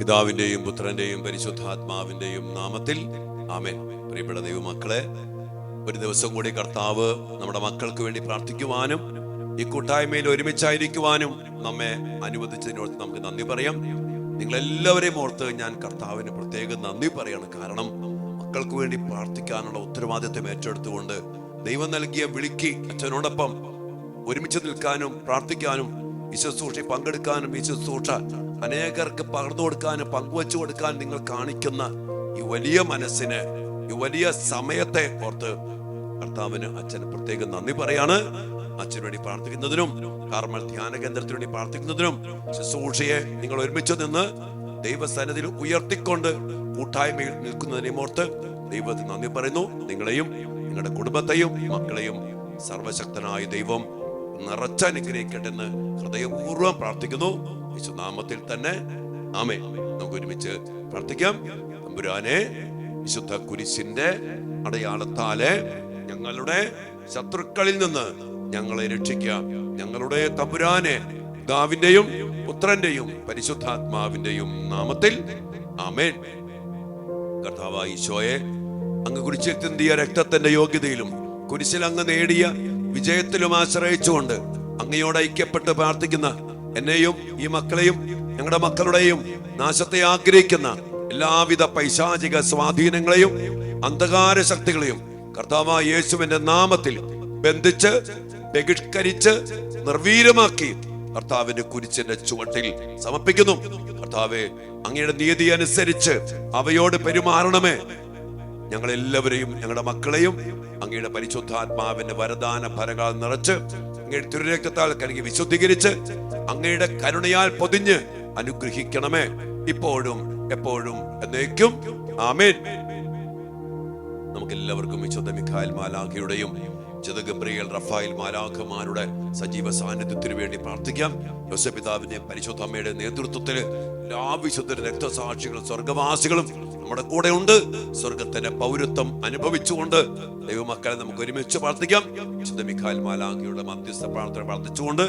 പിതാവിന്റെയും പുത്രന്റെയും പരിശുദ്ധാത്മാവിന്റെയും നാമത്തിൽ ആമേൻ. പ്രിയപ്പെട്ട ദൈവമക്കളെ, ഒരു ദിവസം കൂടി കർത്താവ് നമ്മുടെ മക്കൾക്ക് വേണ്ടി പ്രാർത്ഥിക്കുവാനും ഈ കൂട്ടായ്മയിൽ ഒരുമിച്ചായിരിക്കുവാനും നമ്മെ അനുവദിച്ചതിനോട് നമുക്ക് നന്ദി പറയാം. നിങ്ങളെല്ലാവരെയും ഓർത്ത് ഞാൻ കർത്താവിന് പ്രത്യേകം നന്ദി പറയാണ്. കാരണം മക്കൾക്ക് വേണ്ടി പ്രാർത്ഥിക്കാനുള്ള ഉത്തരവാദിത്വം ഏറ്റെടുത്തുകൊണ്ട് ദൈവം നൽകിയ വിളിക്ക് അച്ഛനോടൊപ്പം ഒരുമിച്ച് നിൽക്കാനും പ്രാർത്ഥിക്കാനും ഈ ശുശ്രൂഷ പങ്കെടുക്കാനും ഈ ശുശ്രൂഷ അനേകർക്ക് പകർന്നു കൊടുക്കാനും പങ്കുവച്ചു കൊടുക്കാൻ നിങ്ങൾ കാണിക്കുന്ന ഈ വലിയ മനസ്സിന്, ഈ വലിയ സമയത്തെ ഓർത്ത് കർത്താവിന് അച്ഛന് പ്രത്യേകം നന്ദി പറയാണ്. അച്ഛന് വേണ്ടി പ്രാർത്ഥിക്കുന്നതിനും കാർമൽ ധ്യാന കേന്ദ്രത്തിന് വേണ്ടി പ്രാർത്ഥിക്കുന്നതിനും ശുശ്രൂഷയെ നിങ്ങൾ ഒരുമിച്ച് നിന്ന് ദൈവസന്നിധിയിൽ ഉയർത്തിക്കൊണ്ട് കൂട്ടായ്മയിൽ നിൽക്കുന്നതിനെയും ഓർത്ത് ദൈവത്തിന് നന്ദി പറയുന്നു. നിങ്ങളെയും നിങ്ങളുടെ കുടുംബത്തെയും മക്കളെയും സർവശക്തനായ ദൈവം നിറച്ചനുഗ്രഹിക്കട്ടെ എന്ന് ഹൃദയപൂർവ്വം പ്രാർത്ഥിക്കുന്നു. യേശുനാമത്തിൽ തന്നെ ആമേൻ. നമുക്ക് ഒരുമിച്ച് പ്രാർത്ഥിക്കാം. തമ്പുരാനെ, വിശുദ്ധ കുരിശിന്റെ അടയാളത്താലെ ഞങ്ങളുടെ ശത്രുക്കളിൽ നിന്ന് ഞങ്ങളെ രക്ഷിക്കാം. ഞങ്ങളുടെ തമ്പുരാനെ, പിതാവിന്റെയും പുത്രന്റെയും പരിശുദ്ധാത്മാവിന്റെയും നാമത്തിൽ ആമേൻ. കർത്താവായ ഈശോയെ, അങ്ങ് കുരിശിലെത്തിയ രക്തത്തിന്റെ യോഗ്യതയിലും കുരിശിൽ അങ്ങ് നേടിയ വിജയത്തിലും ആശ്രയിച്ചുകൊണ്ട് അങ്ങയോട് ഐക്യപ്പെട്ട് പ്രാർത്ഥിക്കുന്ന എന്നെയും ഈ മക്കളെയും ഞങ്ങളുടെ മക്കളുടെയും നാശത്തെ ആഗ്രഹിക്കുന്ന എല്ലാവിധ പൈശാചിക സ്വാധീനങ്ങളെയും അന്ധകാര ശക്തികളെയും കർത്താവായ യേശുവിന്റെ നാമത്തിൽ ബന്ധിച്ച് ബഹിഷ്കരിച്ച് നിർവീര്യമാക്കി കർത്താവിന്റെ കുരിശിന്റെ ചുവട്ടിൽ സമർപ്പിക്കുന്നു. കർത്താവെ, അങ്ങയുടെ നീതി അനുസരിച്ച് അവയോട് പെരുമാറണമേ. ഞങ്ങളെല്ലാവരെയും ഞങ്ങളുടെ മക്കളെയും അങ്ങയുടെ പരിശുദ്ധാത്മാവിന്റെ വരദാന ഫലങ്ങൾ നിറച്ച് അങ്ങയുടെ തിരുരക്തത്താൽ കഴുകി വിശുദ്ധീകരിച്ച് അങ്ങയുടെ കരുണയാൽ പൊതിഞ്ഞ് അനുഗ്രഹിക്കണമേ, ഇപ്പോഴും എപ്പോഴും എന്നേക്കും ആമേൻ. നമുക്ക് എല്ലാവർക്കും വിശുദ്ധ മിഖായേൽ മാലാഖയുടെയും വിശുദ്ധ ഗബ്രിയേൽ റഫായേൽ മാലാഖമാരുടെ സജീവ സാന്നിധ്യത്തിന് വേണ്ടി പ്രാർത്ഥിക്കാം. യോസേപ്പ് പിതാവിന്റെ പരിശുദ്ധ അമ്മയുടെ നേതൃത്വത്തിൽ എല്ലാ വിശുദ്ധ രക്തസാക്ഷികളും സ്വർഗവാസികളും നമ്മുടെ കൂടെ ഉണ്ട്. സ്വർഗത്തിന്റെ പൗരത്വം അനുഭവിച്ചുകൊണ്ട് ദൈവമക്കളെ നമുക്ക് ഒരുമിച്ച് പ്രാർത്ഥിക്കാം. വിശുദ്ധ മിഖായേൽ മാലാഖയുടെ മധ്യസ്ഥ പ്രാർത്ഥന പ്രാർത്ഥിച്ചുകൊണ്ട്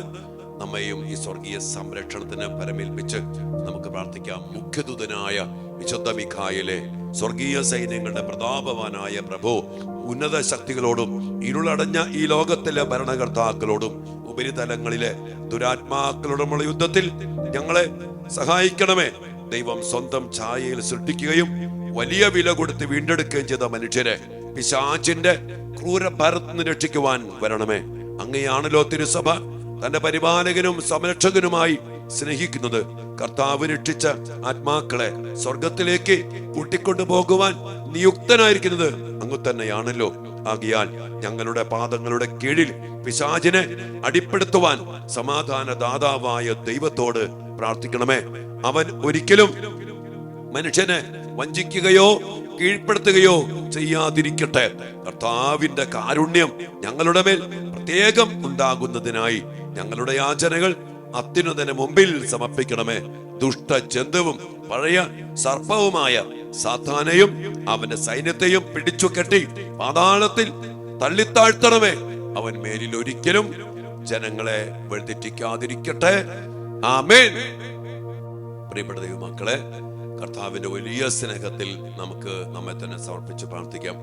നമ്മയും ഈ സ്വർഗീയ സംരക്ഷണത്തിന് പരമേൽപ്പിച്ച് നമുക്ക് പ്രാർത്ഥിക്കാം. മുഖ്യദൂതനായ വിശുദ്ധ മിഖായേലെ, സ്വർഗീയ സൈന്യങ്ങളുടെ പ്രതാപവാനായ പ്രഭു, ഉന്നത ശക്തികളോടും ഇരുളടഞ്ഞ ഈ ലോകത്തിലെ ഭരണകർത്താക്കളോടും ഉപരിതലങ്ങളിലെ ദുരാത്മാക്കളോടുമുള്ള യുദ്ധത്തിൽ ഞങ്ങളെ സഹായിക്കണമേ. ദൈവം സ്വന്തം ഛായയിൽ സൃഷ്ടിക്കുകയും വലിയ വില കൊടുത്ത് വീണ്ടെടുക്കുകയും ചെയ്ത മനുഷ്യരെ പിശാചിന്റെ ക്രൂരഭരത്തിൽ നിന്ന് രക്ഷിക്കുവാൻ വരണമേ. അങ്ങയാണല്ലോ തിരുസഭ തന്റെ പരിപാലകനും സംരക്ഷകനുമായി സ്നേഹിക്കുന്നത്. കർത്താവ് രക്ഷിച്ച ആത്മാക്കളെ സ്വർഗത്തിലേക്ക് കൂട്ടിക്കൊണ്ടു പോകുവാൻ നിയുക്തനായിരിക്കുന്നത് അങ്ങ് തന്നെയാണല്ലോ. ആകിയാൽ ഞങ്ങളുടെ പാദങ്ങളുടെ കീഴിൽ പിശാചിനെ അടിപ്പെടുത്തുവാൻ സമാധാന ദാതാവായ ദൈവത്തോട് പ്രാർത്ഥിക്കണമേ. അവൻ ഒരിക്കലും മനുഷ്യനെ വഞ്ചിക്കുകയോ കീഴ്പ്പെടുത്തുകയോ ചെയ്യാതിരിക്കട്ടെ. കർത്താവിന്റെ കാരുണ്യം ഞങ്ങളുടെ മേൽ പ്രത്യേകം ഉണ്ടാകുന്നതിനായി ഞങ്ങളുടെ യാചനകൾ അത്യുന്നതന് മുമ്പിൽ സമർപ്പിക്കണമേ. ദുഷ്ടജന്തുവും പഴയ സർപ്പവുമായ സാത്താനെയും അവന്റെ സൈന്യത്തെയും പിടിച്ചു കെട്ടി പാതാളത്തിൽ തള്ളിത്താഴ്ത്തണമേ. അവൻ മേലിൽ ഒരിക്കലും ജനങ്ങളെ വഴിതെറ്റിക്കാതിരിക്കട്ടെ. ആമേൻ. പ്രിയപ്പെട്ട ദൈവമക്കളെ, കർത്താവിന്റെ വലിയ സ്നേഹത്തിൽ നമുക്ക് നമ്മെ തന്നെ സമർപ്പിച്ച് പ്രാർത്ഥിക്കാം.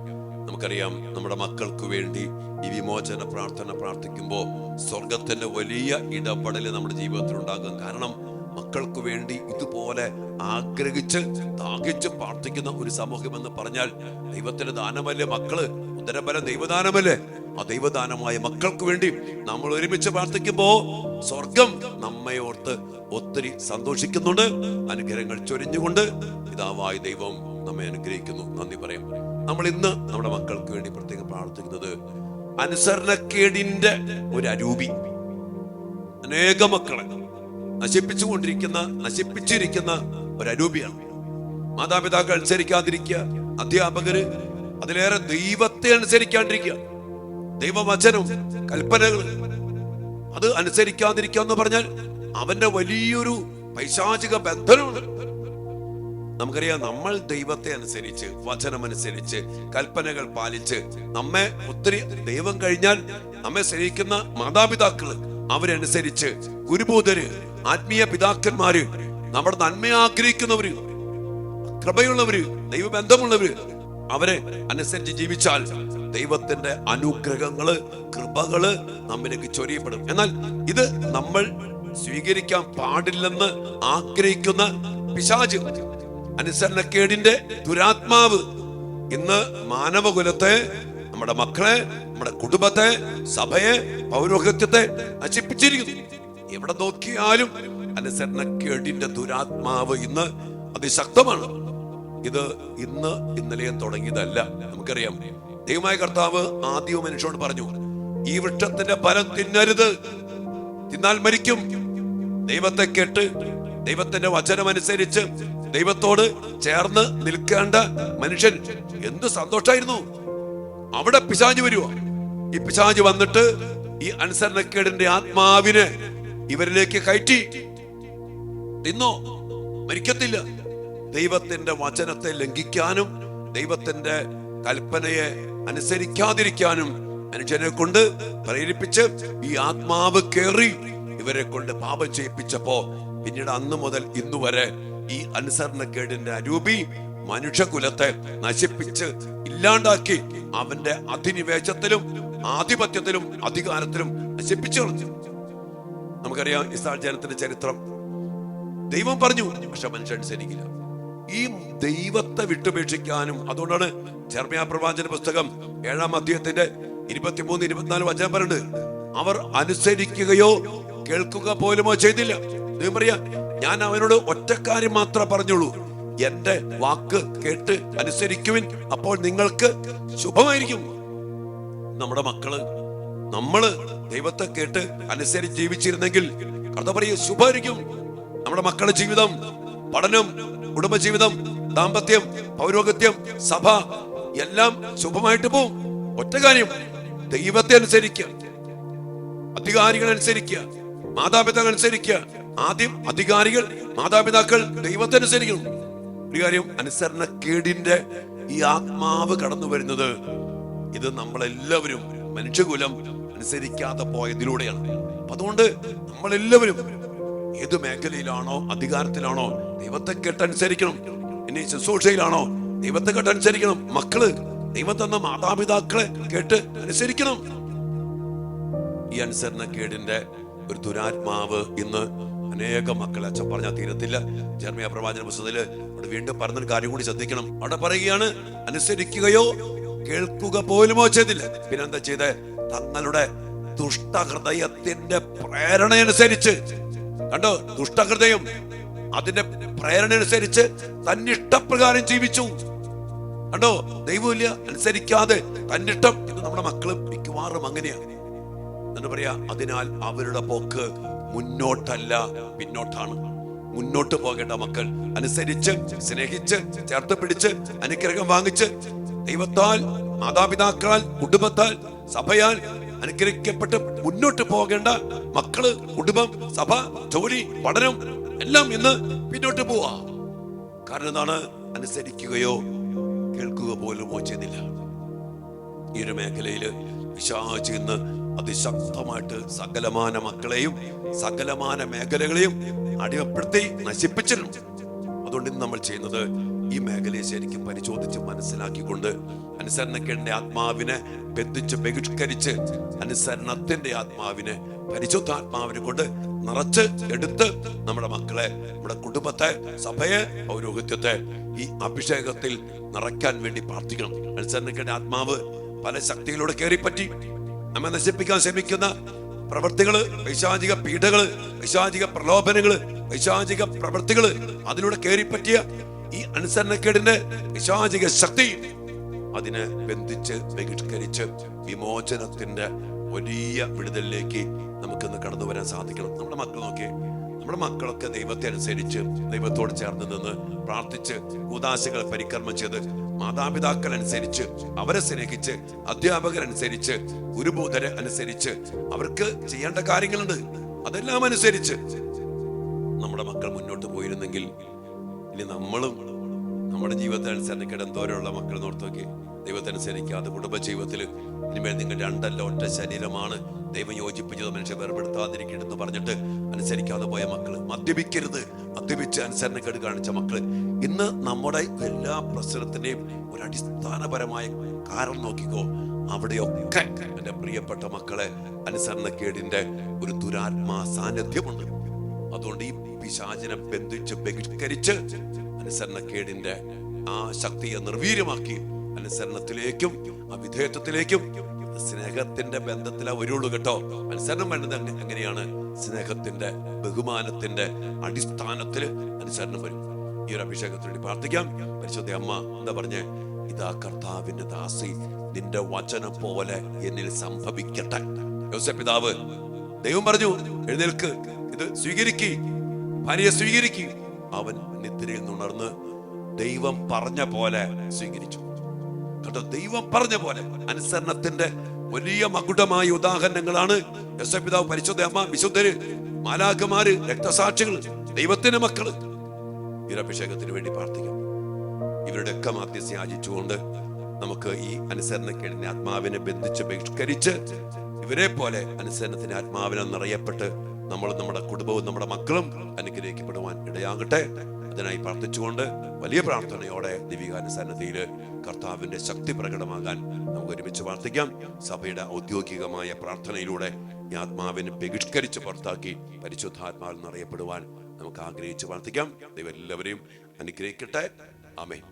നമുക്കറിയാം, നമ്മുടെ മക്കൾക്ക് വേണ്ടി ഈ വിമോചന പ്രാർത്ഥന പ്രാർത്ഥിക്കുമ്പോൾ സ്വർഗത്തിന്റെ വലിയ ഇടപെടൽ നമ്മുടെ ജീവിതത്തിൽ ഉണ്ടാകും. കാരണം മക്കൾക്ക് വേണ്ടി ഇതുപോലെ ആഗ്രഹിച്ച് ദാഹിച്ച് പ്രാർത്ഥിക്കുന്ന ഒരു സമൂഹം എന്ന് പറഞ്ഞാൽ ദൈവത്തിന്റെ ദാനമല്ലേ മക്കള്? ഉദരബല ദൈവദാനമല്ലേ? ആ ദൈവദാനമായ മക്കൾക്ക് വേണ്ടി നമ്മൾ ഒരുമിച്ച് പ്രാർത്ഥിക്കുമ്പോ സ്വർഗം നമ്മെ ഓർത്ത് ഒത്തിരി സന്തോഷിക്കുന്നുണ്ട്. അനുഗ്രഹങ്ങൾ ചൊരിഞ്ഞുകൊണ്ട് പിതാവായ ദൈവം നമ്മെ അനുഗ്രഹിക്കുന്നു. നന്ദി പറയാം. നമ്മൾ ഇന്ന് നമ്മുടെ മക്കൾക്ക് വേണ്ടി പ്രത്യേകം പ്രാർത്ഥിക്കുന്നത് അനുസരണക്കേടിന്റെ ഒരു അരൂപി അനേക മക്കളെ നശിപ്പിച്ചിരിക്കുന്ന ഒരു അരൂപിയാണ്. മാതാപിതാക്കൾ അനുസരിക്കാതിരിക്കുക, അധ്യാപകര് അതിലേറെ ദൈവത്തെ അനുസരിക്കാണ്ടിരിക്കുക, ദൈവവചനവും കൽപ്പനകൾ അത് അനുസരിക്കാതിരിക്കുക എന്ന് പറഞ്ഞാൽ അവന്റെ വലിയൊരു പൈശാചിക ബന്ധനമുണ്ട്. നമുക്കറിയാം, നമ്മൾ ദൈവത്തെ അനുസരിച്ച് വചനമനുസരിച്ച് കൽപ്പനകൾ പാലിച്ച് നമ്മെ ഒത്തിരി ദൈവം കഴിഞ്ഞാൽ നമ്മെ സ്നേഹിക്കുന്ന മാതാപിതാക്കള് അവരനുസരിച്ച് ഗുരുബോധര് ആത്മീയ പിതാക്കന്മാര് നമ്മുടെ നന്മ ആഗ്രഹിക്കുന്നവര്, കൃപയുള്ളവര്, ദൈവബന്ധമുള്ളവര്, അവരെ അനുസരിച്ച് ജീവിച്ചാൽ ദൈവത്തിന്റെ അനുഗ്രഹങ്ങള്, കൃപകള് നമ്മിലേക്ക് ചൊരിയപ്പെടും. എന്നാൽ ഇത് നമ്മൾ സ്വീകരിക്കാൻ പാടില്ലെന്ന് ആഗ്രഹിക്കുന്ന പിശാച്, അനുസരണക്കേടിന്റെ ദുരാത്മാവ് ഇന്ന് മാനവകുലത്തെ, നമ്മുടെ മക്കളെ, നമ്മുടെ കുടുംബത്തെ, സഭയെ, പൗരോഹിത്യത്തെ നശിപ്പിച്ചിരിക്കുന്നു. എവിടെ നോക്കിയാലും അനുസരണക്കേടിന്റെ ദുരാത്മാവ് ഇന്ന് അതിശക്തമാണ്. ഇത് ഇന്ന് ഇന്നലെയും തുടങ്ങിയതല്ല. നമുക്കറിയാം, ദൈവമായ കർത്താവ് ആദ്യവും മനുഷ്യനോട് പറഞ്ഞു, ഈ വൃക്ഷത്തിന്റെ ഫലം തിന്നരുത്, തിന്നാൽ മരിക്കും. ദൈവത്തെ കേട്ട് ദൈവത്തിന്റെ വചനമനുസരിച്ച് ദൈവത്തോട് ചേർന്ന് നിൽക്കേണ്ട മനുഷ്യൻ എന്ത് സന്തോഷായിരുന്നു. അവിടെ പിശാച് വരുവോ? ഈ പിശാച് വന്നിട്ട് ഈ അനുസരണക്കേടിന്റെ ആത്മാവിനെ ഇവരിലേക്ക് കയറ്റി, തിന്നോ, മരിക്കത്തില്ല. ദൈവത്തിന്റെ വചനത്തെ ലംഘിക്കാനും ദൈവത്തിന്റെ കൽപ്പനയെ അനുസരിക്കാതിരിക്കാനും മനുഷ്യനെ കൊണ്ട് പ്രേരിപ്പിച്ച് ഈ ആത്മാവ് കേറി ഇവരെ കൊണ്ട് പാപം ചെയ്യിപ്പിച്ചപ്പോ പിന്നീട് അന്ന് മുതൽ ഇന്നു വരെ ഈ അനുസരണക്കേടിന്റെ അരൂപി മനുഷ്യകുലത്തെ നശിപ്പിച്ച് ഇല്ലാണ്ടാക്കി അവന്റെ അധിനിവേശത്തിലും ആധിപത്യത്തിലും അധികാരത്തിലും നശിപ്പിച്ചു കളഞ്ഞു. നമുക്കറിയാം ഇസ്രായേൽ ജനത്തിന്റെ ചരിത്രം. ദൈവം പറഞ്ഞു, പക്ഷെ മനുഷ്യൻ അനുസരിക്കില്ല. ഈ ദൈവത്തെ വിട്ടുപേക്ഷിക്കാനും, അതുകൊണ്ടാണ് ജെറമ്യാ പ്രവാചന പുസ്തകം 7-ാം അധ്യായത്തിന്റെ 23-24 വചനം പറയുന്നുണ്ട്, അവർ അനുസരിക്കുകയോ കേൾക്കുക പോലുമോ ചെയ്തില്ല. ദൈവം പറയാ, ഞാൻ അവനോട് ഒറ്റ കാര്യം മാത്രമേ പറഞ്ഞുള്ളൂ, എന്റെ വാക്ക് കേട്ട് അനുസരിക്കുവിൻ, അപ്പോൾ നിങ്ങൾക്ക് ശുഭമായിരിക്കും. നമ്മുടെ മക്കള്, നമ്മള് ദൈവത്തെ കേട്ട് അനുസരിച്ച് ജീവിച്ചിരുന്നെങ്കിൽ കഥ പറയും ശുഭമായിരിക്കും. നമ്മുടെ മക്കളുടെ ജീവിതം, പഠനം, കുടുംബജീവിതം, ദാമ്പത്യം, പൗരോഹിത്യം, സഭ എല്ലാം ശുഭമായിട്ട് പോവും. ഒറ്റ കാര്യം, ദൈവത്തെ അനുസരിക്കുക, അധികാരികൾ അനുസരിക്കുക, മാതാപിതാക്കൾ അനുസരിക്കുക. ആദ്യം അധികാരികൾ, മാതാപിതാക്കൾ ദൈവത്തെ അനുസരിക്കണം. ഒരു കാര്യം, അനുസരണക്കേടിന്റെ ഈ ആത്മാവ് കടന്നു വരുന്നത് ഇത് നമ്മളെല്ലാവരും, മനുഷ്യകുലം അനുസരിക്കാതെ പോയതിലൂടെയാണ്. അതുകൊണ്ട് നമ്മളെല്ലാവരും ഏത് മേഖലയിലാണോ, അധികാരത്തിലാണോ, ദൈവത്തെ കേട്ടനുസരിക്കണം. ഇനി ശുശ്രൂഷയിലാണോ, ദൈവത്തെ കേട്ടനുസരിക്കണം. മക്കള് ദൈവം തന്ന മാതാപിതാക്കളെ കേട്ട് അനുസരിക്കണം. ഈ അനുസരണക്കേടിന്റെ ഒരു ദുരാത്മാവ് ഇന്ന് അനേകം മക്കളെ, അച്ഛൻ പറഞ്ഞാൽ തീരത്തില്ല. ജെറമ്യാ പ്രവാചന പുസ്തകത്തില് അവിടെ വീണ്ടും പറഞ്ഞൊരു കാര്യം കൂടി ശ്രദ്ധിക്കണം. അവിടെ പറയുകയാണ്, അനുസരിക്കുകയോ കേൾക്കുക പോലുമോ ചെയ്തില്ല. പിന്നെന്താ ചെയ്തേ? തങ്ങളുടെ ദുഷ്ടഹൃദയത്തിന്റെ പ്രേരണയനുസരിച്ച്, കണ്ടോ, ദുഷ്ടഹൃദയം അതിന്റെ പ്രേരണ അനുസരിച്ച് തന്നിഷ്ടപ്രകാരം ജീവിച്ചു. കണ്ടോ, ദൈവമില്ല, അനുസരിക്കാതെ തന്നിഷ്ടം. ഇത് നമ്മുടെ മക്കളും മിക്കവാറും അങ്ങനെയാണ്. എന്ന് പറയാ, അതിനാൽ അവരുടെ പോക്ക് മുന്നോട്ടല്ല, പിന്നോട്ടാണ്. മുന്നോട്ട് പോകേണ്ട മക്കൾ അനുസരിച്ച്, സ്നേഹിച്ച്, ചേർത്ത് പിടിച്ച്, അനുഗ്രഹം വാങ്ങിച്ച്, ദൈവത്താൽ, മാതാപിതാക്കളാൽ, കുടുംബത്താൽ, സഭയാൽ അനുഗ്രഹിക്കപ്പെട്ട് മുന്നോട്ട് പോകേണ്ട മക്കള്, കുടുംബം, സഭ, ജോലി, പഠനം എല്ലാം ഇന്ന് പിന്നോട്ട് പോവാ. കാരണം എന്താണ്? അനുസരിക്കുകയോ കേൾക്കുക പോലുമോ ചെയ്തില്ല. ഈ ഒരു മേഖലയില് പിശാച് ഇന്ന് അതിശക്തമായിട്ട് സകലമാന മക്കളെയും സകലമാന മേഖലകളെയും അടിമപ്പെടുത്തി നശിപ്പിച്ചിട്ടുണ്ട്. അതുകൊണ്ട് ഇന്ന് നമ്മൾ ചെയ്യുന്നത്, ഈ മേഖലയെ ശരിക്കും പരിശോധിച്ച് മനസ്സിലാക്കിക്കൊണ്ട് അനുസരണക്കേടിന്റെ ആത്മാവിനെ ബന്ധിച്ച് ബഹിഷ്കരിച്ച് അനുസരണത്തിന്റെ ആത്മാവിനെ, പരിശുദ്ധാത്മാവിനെ കൊണ്ട് നിറച്ച് എടുത്ത് നമ്മുടെ മക്കളെ, നമ്മുടെ കുടുംബത്തെ, സഭയെ, പൗരോഹിത്യത്തെ ഈ അഭിഷേകത്തിൽ നിറയ്ക്കാൻ വേണ്ടി പ്രാർത്ഥിക്കണം. അനുസരണക്കേടിന്റെ ആത്മാവ് പല ശക്തികളോട് കയറിപ്പറ്റി നമ്മെ നശിപ്പിക്കാൻ ശ്രമിക്കുന്ന പ്രവൃത്തികള്, പൈശാചിക പീഡകള്, പൈശാചിക പ്രലോഭനങ്ങള്, പൈശാചിക പ്രവൃത്തികള്, അതിലൂടെ കയറിപ്പറ്റിയ ഈ അനുസരണക്കേടിന്റെ പൈശാചിക ശക്തി, അതിനെ ബന്ധിച്ച് ബഹിഷ്കരിച്ച് വിമോചനത്തിന്റെ വലിയ വിടുതലിലേക്ക് നമുക്കിന്ന് കടന്നു വരാൻ സാധിക്കണം. നമ്മുടെ മക്കൾ നോക്കി, നമ്മുടെ മക്കളൊക്കെ ദൈവത്തെ അനുസരിച്ച്, ദൈവത്തോട് ചേർന്ന് നിന്ന് പ്രാർത്ഥിച്ച്, കൂദാശകളെ പരികർമ്മം ചെയ്ത്, മാതാപിതാക്കൾ അനുസരിച്ച്, അവരെ സ്നേഹിച്ച്, അധ്യാപകരനുസരിച്ച്, ഗുരുബോധരെ അനുസരിച്ച്, അവർക്ക് ചെയ്യേണ്ട കാര്യങ്ങളുണ്ട്, അതെല്ലാം അനുസരിച്ച് നമ്മുടെ മക്കൾ മുന്നോട്ട് പോയിരുന്നെങ്കിൽ, ഇനി നമ്മളും നമ്മുടെ ജീവിതത്തെ അനുസരണക്കേട് എന്തോരമുള്ള മക്കൾ നോർത്ത് നോക്കി. ദൈവത്തിനനുസരിക്കാതെ കുടുംബജീവിതത്തിൽ ഇനിമേൽ നിങ്ങൾ രണ്ടല്ല ഒറ്റ ശരീരമാണ്, ദൈവം യോജിപ്പിച്ചത് മനുഷ്യ വേർപെടുത്താതിരിക്കരുതെന്ന് പറഞ്ഞിട്ട് അനുസരിക്കാതെ പോയ മക്കള്, മദ്യപിക്കരുത്, മദ്യപിച്ച് അനുസരണക്കേട് കാണിച്ച മക്കള്, ഇന്ന് നമ്മുടെ എല്ലാ പ്രശ്നത്തിന്റെയും ഒരു അടിസ്ഥാനപരമായ കാരണം നോക്കിക്കോ, അവിടെയൊക്കെ എന്റെ പ്രിയപ്പെട്ട മക്കളെ അനുസരണക്കേടിന്റെ ഒരു ദുരാത്മാ സാന്നിധ്യമുണ്ട്. അതുകൊണ്ട് ഈ പിശാചിനെ ബന്ധിച്ച് ബഹിഷ്കരിച്ച് അനുസരണക്കേടിന്റെ ആ ശക്തിയെ നിർവീര്യമാക്കി അനുസരണത്തിലേക്കും ആ വിധേയത്വത്തിലേക്കും സ്നേഹത്തിന്റെ ബന്ധത്തിലാ വരുള്ളൂ കേട്ടോ. അനുസരണം വേണ്ടത് എങ്ങനെയാണ്? സ്നേഹത്തിന്റെ ബഹുമാനത്തിന്റെ അടിസ്ഥാനത്തിൽ അനുസരണം വരും. ഈ ഒരു അഭിഷേകത്തിന് വേണ്ടി പ്രാർത്ഥിക്കാം. പരിശുദ്ധ അമ്മ എന്താ പറഞ്ഞേ? ഇതാ കർത്താവിന്റെ ദാസി, നിന്റെ വചനം പോലെ എന്നിൽ സംഭവിക്കട്ടെ. യോസേപ്പ് പിതാവ്, ദൈവം പറഞ്ഞു എഴുന്നേൽക്ക്, ഇത് സ്വീകരിക്ക്, ഭാര്യയെ സ്വീകരിക്ക്. അവൻ നിദ്രയിൽ നിന്നുണർന്ന് ദൈവം പറഞ്ഞ പോലെ സ്വീകരിച്ചു കേട്ടോ. ദൈവം പറഞ്ഞ പോലെ അനുസരണത്തിന്റെ വലിയ മകുടമായ ഉദാഹരണങ്ങളാണ് യോസേപ്പ് പിതാവ്, പരിശുദ്ധ അമ്മ, വിശുദ്ധര്, മാലാഖമാര്, രക്തസാക്ഷികൾ, ദൈവത്തിന്റെ മക്കള്. ഈ അഭിഷേകത്തിന് വേണ്ടി പ്രാർത്ഥിക്കാം. ഇവരുടെയൊക്കെ മാധ്യസ്ഥ യാചിച്ചുകൊണ്ട് നമുക്ക് ഈ അനുസരണക്കേടിന്റെ ആത്മാവിനെ ബന്ധിച്ച് ബഹിഷ്കരിച്ച് ഇവരെ പോലെ അനുസരണത്തിന്റെ ആത്മാവിനെ നിറയപ്പെട്ട് നമ്മളും നമ്മുടെ കുടുംബവും നമ്മുടെ മക്കളും അനുഗ്രഹിക്കപ്പെടുവാൻ ഇടയാകട്ടെ. അതിനായി പ്രാർത്ഥിച്ചുകൊണ്ട് വലിയ പ്രാർത്ഥനയോടെ ദിവ്യാനുസരണതയില് കർത്താവിന്റെ ശക്തി പ്രകടമാകാൻ നമുക്ക് ഒരുമിച്ച് പ്രാർത്ഥിക്കാം. സഭയുടെ ഔദ്യോഗികമായ പ്രാർത്ഥനയിലൂടെ ഈ ആത്മാവിനെ ബഹിഷ്കരിച്ച് പുറത്താക്കി പരിശുദ്ധാത്മാവിൽ നിറയപ്പെടുവാൻ നമുക്ക് ആഗ്രഹിച്ച് പ്രാർത്ഥിക്കാം. ദൈവം എല്ലാവരെയും അനുഗ്രഹിക്കട്ടെ. ആമേൻ.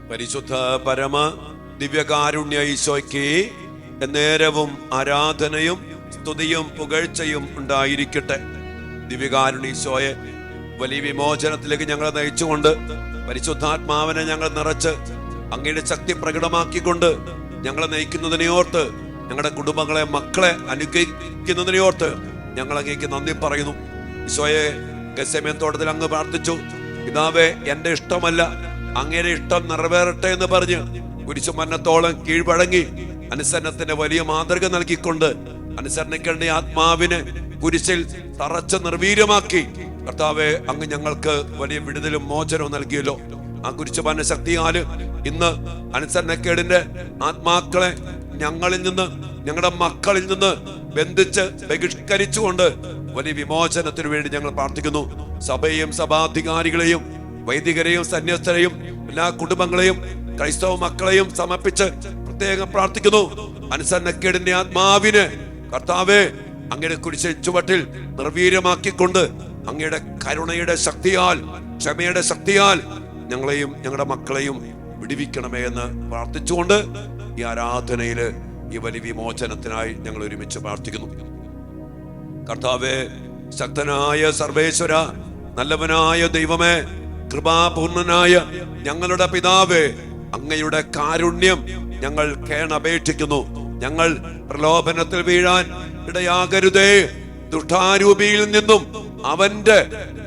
പരിശുദ്ധ പരമ ദിവ്യകാരുണ്യ ഈശോയ്ക്ക് നേരവും ആരാധനയും സ്തുതിയും പുകഴ്ചയും ഉണ്ടായിരിക്കട്ടെ. ദിവ്യകാരുണ്യ ഈശോയെ വലിയ വിമോചനത്തിലേക്ക് ഞങ്ങളെ നയിച്ചുകൊണ്ട് പരിശുദ്ധാത്മാവിനെ ഞങ്ങൾ നിറച്ച് അങ്ങയുടെ ശക്തി പ്രകടമാക്കിക്കൊണ്ട് ഞങ്ങളെ നയിക്കുന്നതിനെ ഓർത്ത്, ഞങ്ങളുടെ കുടുംബങ്ങളെ, മക്കളെ അനുഗ്രഹിക്കുന്നതിനെ ഓർത്ത് ഞങ്ങൾ അങ്ങേക്ക് നന്ദി പറയുന്നു. ഈശോയെ, ഗെത്സമേൻ തോട്ടത്തിൽ അങ്ങ് പ്രാർത്ഥിച്ചു, പിതാവേ, എന്റെ ഇഷ്ടമല്ല അങ്ങയുടെ ഇഷ്ടം നിറവേറട്ടെ എന്ന് പറഞ്ഞ് കുരിശുമരണത്തോളം കീഴ്വഴങ്ങി അനുസരണത്തിന്റെ വലിയ മാതൃക നൽകിക്കൊണ്ട് അനുസരണക്കേണ്ട ആത്മാവിനെ കുരിശിൽ തറച്ച് നിർവീര്യമാക്കി കർത്താവെ, അങ്ങ് ഞങ്ങൾക്ക് വലിയ വിടുതലും മോചനവും നൽകിയല്ലോ. ആ കുരിശുമരണ ശക്തിയാല് ഇന്ന് അനുസരണക്കേടിന്റെ ആത്മാക്കളെ ഞങ്ങളിൽ നിന്ന്, ഞങ്ങളുടെ മക്കളിൽ നിന്ന് ബന്ധിച്ച് ബഹിഷ്കരിച്ചുകൊണ്ട് വലിയ വിമോചനത്തിനു വേണ്ടി ഞങ്ങൾ പ്രാർത്ഥിക്കുന്നു. സഭയെയും സഭാധികാരികളെയും വൈദികരെയും സന്യസ്തരെയും എല്ലാ കുടുംബങ്ങളെയും ക്രൈസ്തവ മക്കളെയും സമർപ്പിച്ച് പ്രത്യേകം പ്രാർത്ഥിക്കുന്നു. അനുസരണക്കേടിന്റെ ആത്മാവിന് കർത്താവേ, അങ്ങയുടെ കുരിശിൻ ചുവട്ടിൽ നിർവീര്യമാക്കിക്കൊണ്ട് അങ്ങയുടെ കരുണയുടെ ശക്തിയാൽ, ക്ഷമയുടെ ശക്തിയാൽ ഞങ്ങളെയും ഞങ്ങളുടെ മക്കളെയും വിടുവിക്കണമേ എന്ന് പ്രാർത്ഥിച്ചുകൊണ്ട് ഈ ആരാധനയില് ഈ വലിയ വിമോചനത്തിനായി ഞങ്ങൾ ഒരുമിച്ച് പ്രാർത്ഥിക്കുന്നു. കർത്താവേ, ശക്തനായ സർവേശ്വര, നല്ലവനായ ദൈവമേ, കൃപാപൂർണനായ ഞങ്ങളുടെ പിതാവേ, അങ്ങയുടെ കാരുണ്യം ഞങ്ങൾ കേണപേക്ഷിക്കുന്നു. ഞങ്ങൾ പ്രലോഭനത്തിൽ വീഴാൻ ഇടയാകരുതേ. ദുഷ്ടാരൂപിയിൽ നിന്നും അവന്റെ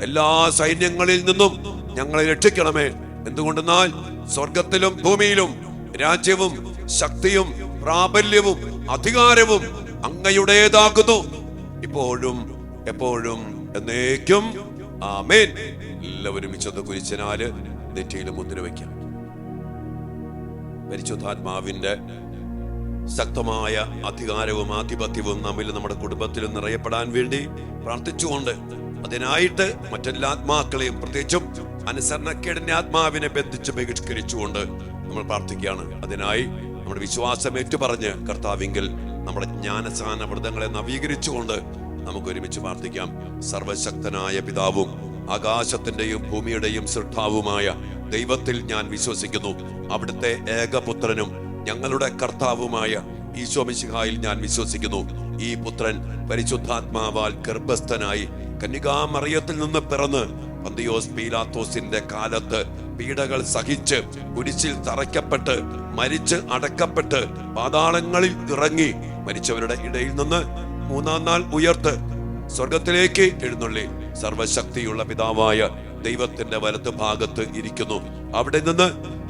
എല്ലാ സൈന്യങ്ങളിൽ നിന്നും ഞങ്ങളെ രക്ഷിക്കണമേ. എന്തുകൊണ്ടെന്നാൽ സ്വർഗത്തിലും ഭൂമിയിലും രാജ്യവും ശക്തിയും പ്രാബല്യവും അധികാരവും അങ്ങയുടേതാകുന്നു, ഇപ്പോഴും എപ്പോഴും എന്നേക്കും. ആമേൻ. എല്ലാവരും വിശുദ്ധ കുരിശിനാല് നെറ്റിയിൽ മുദ്ര വയ്ക്കാം. പരിശുദ്ധാത്മാവിന്റെ ശക്തമായ അധികാരവും ആധിപത്യവും നമ്മിൽ, നമ്മുടെ കുടുംബത്തിലും നിറയപ്പെടാൻ വേണ്ടി പ്രാർത്ഥിച്ചുകൊണ്ട് അതിനായിട്ട് മറ്റെല്ലാ ആത്മാക്കളെയും, പ്രത്യേകിച്ചും അനുസരണക്കേടിന്റെ ആത്മാവിനെ ബന്ധിച്ച് ബഹിഷ്കരിച്ചുകൊണ്ട് നമ്മൾ പ്രാർത്ഥിക്കുകയാണ്. അതിനായി നമ്മുടെ വിശ്വാസം ഏറ്റുപറഞ്ഞ് കർത്താവിങ്കിൽ നമ്മുടെ ജ്ഞാനസ്നാന വ്രതങ്ങളെ നവീകരിച്ചുകൊണ്ട് നമുക്ക് ഒരുമിച്ച് പ്രാർത്ഥിക്കാം. സർവശക്തനായ പിതാവും ആകാശത്തിന്റെയും ഭൂമിയുടെയും സൃഷ്ടാവുമായ ദൈവത്തിൽ ഞാൻ വിശ്വസിക്കുന്നു. അവിടുത്തെ ഏകപുത്രനും ഞങ്ങളുടെ കർത്താവുമായ ഈശോ മിശിഹായിൽ ഞാൻ വിശ്വസിക്കുന്നു. ഈ പുത്രൻ പരിശുദ്ധാത്മാവാൽ ഗർഭസ്ഥനായി കന്യകാമറിയത്തിൽ നിന്ന് പിറന്ന് പന്തിയോസ് പീലാത്തോസിന്റെ കാലത്ത് പീഡകൾ സഹിച്ച് കുരിശിൽ തറയ്ക്കപ്പെട്ട് മരിച്ച് അടക്കപ്പെട്ട് പാതാളങ്ങളിൽ ഇറങ്ങി മരിച്ചവരുടെ ഇടയിൽ നിന്ന് മൂന്നാം നാൾ ഉയർത്ത് സ്വർഗത്തിലേക്ക് എഴുന്നള്ളി സർവശക്തിയുള്ള പിതാവായ ദൈവത്തിന്റെ വലത്ത് ഭാഗത്ത് ഇരിക്കുന്നു. അവിടെ നിന്ന്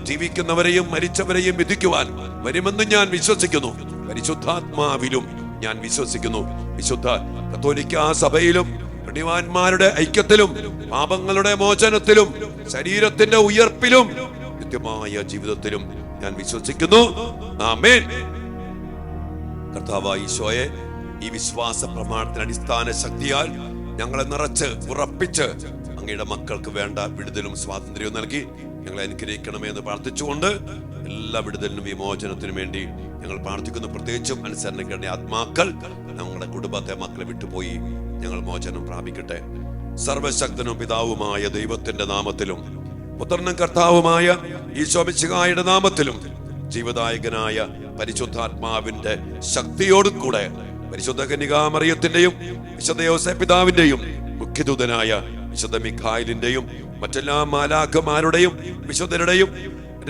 ജീവിക്കുന്നവരെയും മരിച്ചവരെയും വിധിക്കുവാൻ വരുമെന്ന് ഞാൻ വിശ്വസിക്കുന്നു. പരിശുദ്ധാത്മാവിലും ഞാൻ വിശ്വസിക്കുന്നു. വിശുദ്ധ കത്തോലിക്കാ സഭയിലും പുണ്യവാന്മാരുടെ ഐക്യത്തിലും പാപങ്ങളുടെ മോചനത്തിലും ശരീരത്തിന്റെ ഉയർപ്പിലും നിത്യമായ ജീവിതത്തിലും ഞാൻ വിശ്വസിക്കുന്നു. ആമേൻ. കർത്താവായ ഈശോയെ, ഈ വിശ്വാസ പ്രമാണത്തിന് അടിസ്ഥാന ശക്തിയാൽ ഞങ്ങളെ നിറച്ച് ഉറപ്പിച്ച് അങ്ങയുടെ മക്കൾക്ക് വേണ്ട വിടുതലും സ്വാതന്ത്ര്യവും നൽകി ഞങ്ങളെ അനുഗ്രഹിക്കണമേ എന്ന് പ്രാർത്ഥിച്ചുകൊണ്ട് എല്ലാ വിടുതലിനും വിമോചനത്തിനും വേണ്ടി ഞങ്ങൾ പ്രാർത്ഥിക്കുന്നു. പ്രത്യേകിച്ചും അനുസരണക്കേണ്ട ആത്മാക്കൾ ഞങ്ങളുടെ കുടുംബത്തെ മക്കളെ വിട്ടുപോയി ഞങ്ങൾ മോചനം പ്രാപിക്കട്ടെ. സർവശക്തനും പിതാവുമായ ദൈവത്തിന്റെ നാമത്തിലും പുത്രനും കർത്താവുമായ ഈശോ മിശിഹായുടെ നാമത്തിലും ജീവദായകനായ പരിശുദ്ധാത്മാവിന്റെ ശക്തിയോടും കൂടെ പരിശുദ്ധ കന്യകാമറിയത്തിന്റെയും വിശുദ്ധ യോസേപ്പ് പിതാവിന്റെയും മുഖ്യദൂതനായ വിശുദ്ധ മിഖായേലിന്റെയും മറ്റെല്ലാ മാലാഖമാരുടെയും വിശുദ്ധരുടെയും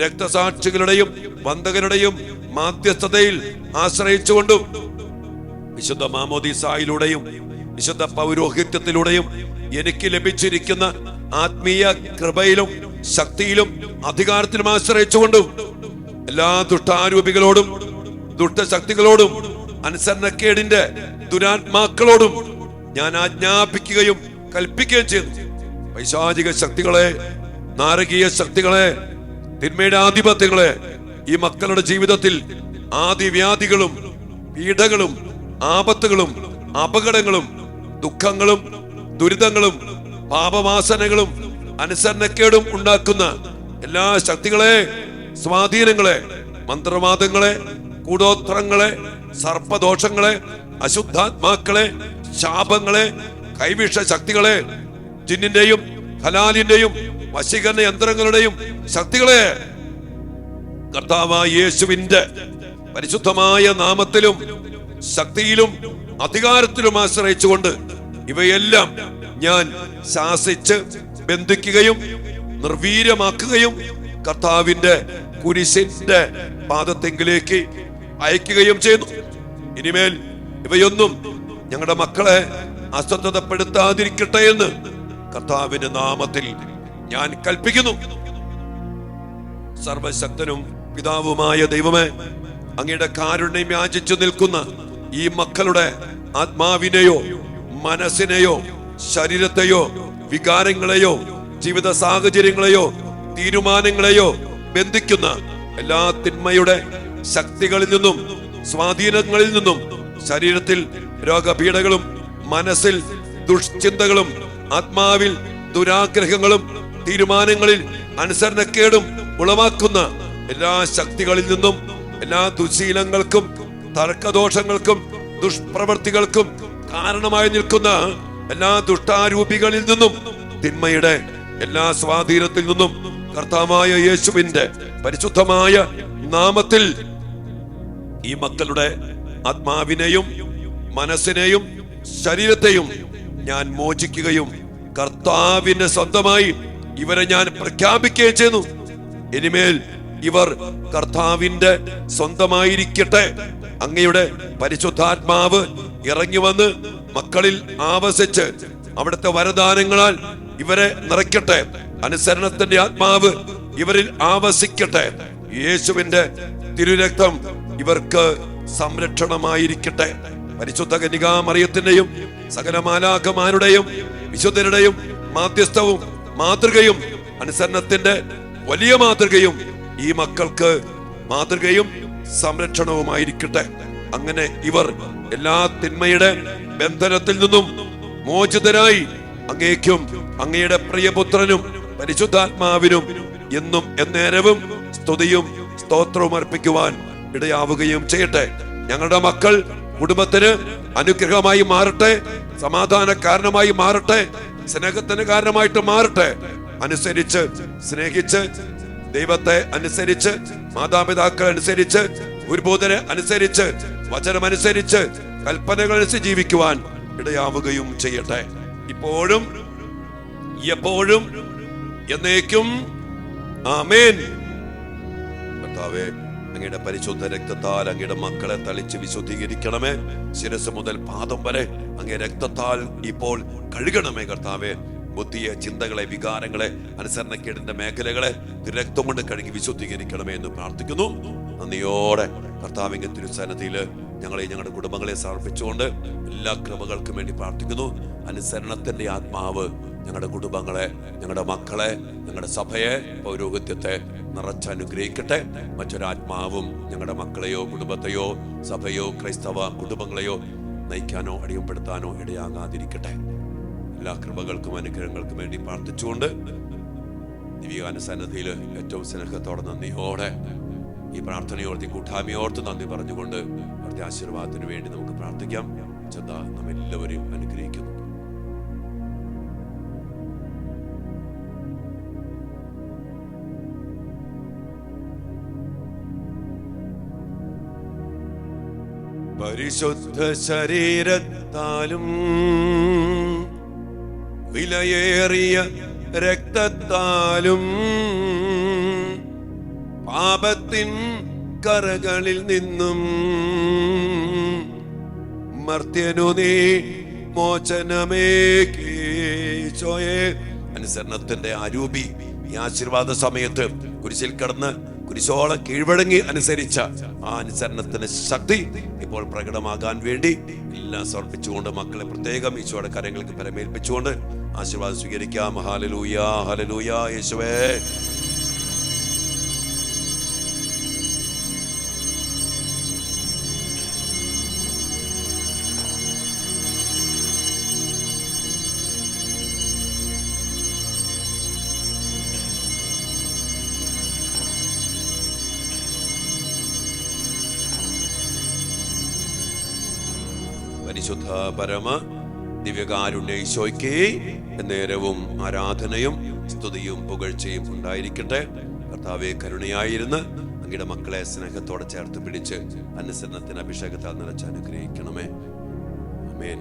രക്തസാക്ഷികളുടെയും വന്ദകരുടെയും മാധ്യസ്ഥതയിൽ ആശ്രയിച്ചുകൊണ്ടും വിശുദ്ധ മാമോദീസായിലൂടെയും വിശുദ്ധ പൗരോഹിത്യത്തിലൂടെയും എനിക്ക് ലഭിച്ചിരിക്കുന്ന ആത്മീയ കൃപയിലും ശക്തിയിലും അധികാരത്തിലും ആശ്രയിച്ചുകൊണ്ടും എല്ലാ ദുഷ്ടാരൂപികളോടും ദുഷ്ടശക്തികളോടും അനുസരണക്കേടിന്റെ ദുരാത്മാക്കളോടും ഞാൻ ആജ്ഞാപിക്കുകയും കൽപ്പിക്കുകയും ചെയ്തു. പൈശാചിക ശക്തികളെ, നാരകീയ ശക്തികളെ, തിന്മയുടെ ആധിപത്യങ്ങളെ ഈ മക്കളുടെ ജീവിതത്തിൽ ആദിവ്യാധികളും പീഡകളും ആപത്തുകളും അപകടങ്ങളും ദുഃഖങ്ങളും ദുരിതങ്ങളും പാപവാസനകളും അനുസരണക്കേടും ഉണ്ടാക്കുന്ന എല്ലാ ശക്തികളെ, സ്വാധീനങ്ങളെ, മന്ത്രവാദങ്ങളെ, കൂടോത്രങ്ങളെ, സർപ്പദോഷങ്ങളെ, അശുദ്ധാത്മാക്കളെ, ശാപങ്ങളെ, കൈവിഷ ശക്തികളെ, ജിന്നിന്റെയും ഹലാലിന്റെയും വശീകരണ യന്ത്രങ്ങളുടെയും ശക്തികളെ കർത്താവായ യേശുവിന്റെ പരിശുദ്ധമായ നാമത്തിലും ശക്തിയിലും അധികാരത്തിലും ആശ്രയിച്ചുകൊണ്ട് ഇവയെല്ലാം ഞാൻ ശാസിച്ച് ബന്ധിക്കുകയും നിർവീര്യമാക്കുകയും കർത്താവിന്റെ കുരിശിന്റെ പാദത്തെങ്കിലേക്ക് അയക്കുകയും ചെയ്യുന്നു. ഇനിമേൽ ഇവയൊന്നും ഞങ്ങളുടെ മക്കളെ അസ്വസ്ഥതപ്പെടുത്താതിരിക്കട്ടെ എന്ന് കർത്താവിന്റെ നാമത്തിൽ ഞാൻ കൽപ്പിക്കുന്നു. സർവശക്തനും പിതാവുമായ ദൈവമേ, അങ്ങയുടെ കാരുണ്യം യാചിച്ചു നിൽക്കുന്ന ഈ മക്കളുടെ ആത്മാവിനെയോ മനസ്സിനെയോ ശരീരത്തെയോ വികാരങ്ങളെയോ ജീവിത സാഹചര്യങ്ങളെയോ തീരുമാനങ്ങളെയോ ബന്ധിക്കുന്ന എല്ലാ തിന്മയുടെ ശക്തികളിൽ നിന്നും സ്വാധീനങ്ങളിൽ നിന്നും ശരീരത്തിൽ രോഗപീഠകളും മനസ്സിൽ ദുഷ്ചിന്തകളും ആത്മാവിൽ ദുരാഗ്രഹങ്ങളും തീരുമാനങ്ങളിൽ അനുസരണക്കേടും ഉളവാക്കുന്ന എല്ലാ ശക്തികളിൽ നിന്നും എല്ലാ ദുശീലങ്ങൾക്കും തർക്കദോഷങ്ങൾക്കും ദുഷ്പ്രവർത്തികൾക്കും കാരണമായി നിൽക്കുന്ന എല്ലാ ദുഷ്ടാരൂപികളിൽ നിന്നും തിന്മയുടെ എല്ലാ സ്വാധീനത്തിൽ നിന്നും കർത്താവായ യേശുവിന്റെ പരിശുദ്ധമായ നാമത്തിൽ ഈ മക്കളുടെ ആത്മാവിനെയും മനസ്സിനെയും ശരീരത്തെയും ഞാൻ മോചിക്കുകയും കർത്താവിന്റെ സ്വന്തമായി ഇവരെ ഞാൻ പ്രഖ്യാപിക്കുകയും ചെയ്യുന്നു. ഇനിമേൽ ഇവർ കർത്താവിന്റെ സ്വന്തമായിരിക്കട്ടെ. അങ്ങയുടെ പരിശുദ്ധാത്മാവ് ഇറങ്ങി വന്ന് മക്കളിൽ ആവസിച്ച് അവിടുത്തെ വരദാനങ്ങളാൽ ഇവരെ നിറയ്ക്കട്ടെ. അനുസരണത്തിന്റെ ആത്മാവ് ഇവരിൽ ആവസിക്കട്ടെ. യേശുവിന്റെ തിരുരക്തം ഇവർക്ക് സംരക്ഷണമായിരിക്കട്ടെ. പരിശുദ്ധ കന്യകാമറിയത്തിന്റെയും സകല മാലാഖമാരുടെയും വിശുദ്ധരുടെയും മാധ്യസ്ഥവും മാതൃകയും അനുസരണത്തിന്റെ വലിയ മാതൃകയും ഈ മക്കൾക്ക് മാതൃകയും സംരക്ഷണവുമായിരിക്കട്ടെ. അങ്ങനെ ഇവർ എല്ലാ തിന്മയുടെ ബന്ധനത്തിൽ നിന്നും മോചിതരായി അങ്ങേക്കും അങ്ങയുടെ പ്രിയപുത്രനും പരിശുദ്ധാത്മാവിനും എന്നും എന്നേരവും സ്തുതിയും സ്തോത്രവും അർപ്പിക്കുവാൻ ഇടയാവുകയും ചെയ്യട്ടെ. ഞങ്ങളുടെ മക്കൾ കുടുംബത്തിന് അനുഗ്രഹമായി മാറട്ടെ, സമാധാന കാരണമായി മാറട്ടെ, സ്നേഹത്തിന് കാരണമായിട്ട് മാറട്ടെ. അനുസരിച്ച് സ്നേഹിച്ച് ദൈവത്തെ അനുസരിച്ച് മാതാപിതാക്കൾ അനുസരിച്ച് ഗുരുബോധനെ അനുസരിച്ച് വചനമനുസരിച്ച് കൽപ്പനകൾ അനുസരിച്ച് ജീവിക്കുവാൻ ഇടയാവുകയും ചെയ്യട്ടെ. ഇപ്പോഴും എപ്പോഴും എന്നേക്കും ആമേൻ. കർത്താവേ, അങ്ങയുടെ പരിശുദ്ധ രക്തത്താൽ അങ്ങയുടെ മക്കളെ തളിച്ച് വിശുദ്ധീകരിക്കണമേ. ശിരസ് മുതൽ പാദം വരെ അങ്ങേ രക്തത്താൽ ഇപ്പോൾ കഴുകണമേ. കർത്താവേ, ബുദ്ധിയെ, ചിന്തകളെ, വികാരങ്ങളെ, അനുസരണക്കേടിന്റെ മേഖലകളെ രക്തം കൊണ്ട് കഴുകി വിശുദ്ധീകരിക്കണമേ എന്ന് പ്രാർത്ഥിക്കുന്നു. നന്ദിയോടെ കർത്താവിന്റെ തിരുസന്നിധിയിൽ ഞങ്ങളെ ഞങ്ങളുടെ കുടുംബങ്ങളെ സമർപ്പിച്ചുകൊണ്ട് എല്ലാ കൃപകൾക്കും വേണ്ടി പ്രാർത്ഥിക്കുന്നു. അനുസരണത്തിന്റെ ആത്മാവ് ഞങ്ങളുടെ കുടുംബങ്ങളെ, ഞങ്ങളുടെ മക്കളെ, ഞങ്ങളുടെ സഭയെ, പൗരോഹിത്യത്തെ നിറച്ചനുഗ്രഹിക്കട്ടെ. മറ്റൊരാത്മാവും ഞങ്ങളുടെ മക്കളെയോ കുടുംബത്തെയോ സഭയോ ക്രൈസ്തവ കുടുംബങ്ങളെയോ നയിക്കാനോ അടിയപ്പെടുത്താനോ ഇടയാകാതിരിക്കട്ടെ. എല്ലാ കൃപകൾക്കും അനുഗ്രഹങ്ങൾക്കും വേണ്ടി പ്രാർത്ഥിച്ചുകൊണ്ട് ദിവ്യാനുസന്നതിയിൽ ഏറ്റവും സ്നേഹത്തോടെ നന്ദിയോടെ ഈ പ്രാർത്ഥനയോർത്തി കൂട്ടായ്മയോർത്ത് നന്ദി പറഞ്ഞുകൊണ്ട് അവിടുത്തെ ആശീർവാദത്തിന് വേണ്ടി നമുക്ക് പ്രാർത്ഥിക്കാം. ചന്ത നമ്മെല്ലാവരെയും അനുഗ്രഹിക്കുന്നു. പരിശുദ്ധ ശരീരത്താലും വിലയേറിയ രക്തത്താലും പാപത്തിൻ കറകളിൽ നിന്നും മർത്യനു നീ മോചനമേകീശോയെ. അനുസരണത്തിന്റെ അരൂപി ഈ ആശീർവാദ സമയത്ത് കുരിശിൽ കിടന്ന് കുരിശോളം കീഴ്വഴങ്ങി അനുസരിച്ച ആ അനുസരണത്തിന്റെ ശക്തി ഇപ്പോൾ പ്രകടമാകാൻ വേണ്ടി എല്ലാം സമർപ്പിച്ചുകൊണ്ട് മക്കളെ പ്രത്യേകം ഈശോയുടെ കരങ്ങൾക്ക് പരമേൽപ്പിച്ചുകൊണ്ട് ആശീർവാദം സ്വീകരിക്കാം. Hallelujah, hallelujah. യേശുവേ പരിശുദ്ധ പരമ ദിവ്യകാരുണ്യ ഈശോയ്ക്ക് നേരവും ആരാധനയും സ്തുതിയും പുകഴ്ചയും ഉണ്ടായിരിക്കട്ടെ. കർത്താവേ, കരുണയായിരുന്ന് അങ്ങയുടെ മക്കളെ സ്നേഹത്തോടെ ചേർത്ത് പിടിച്ച് അനുസരണത്തിന് അഭിഷേകത്താൽ നിറച്ച് അനുഗ്രഹിക്കണമേ. ആമേൻ.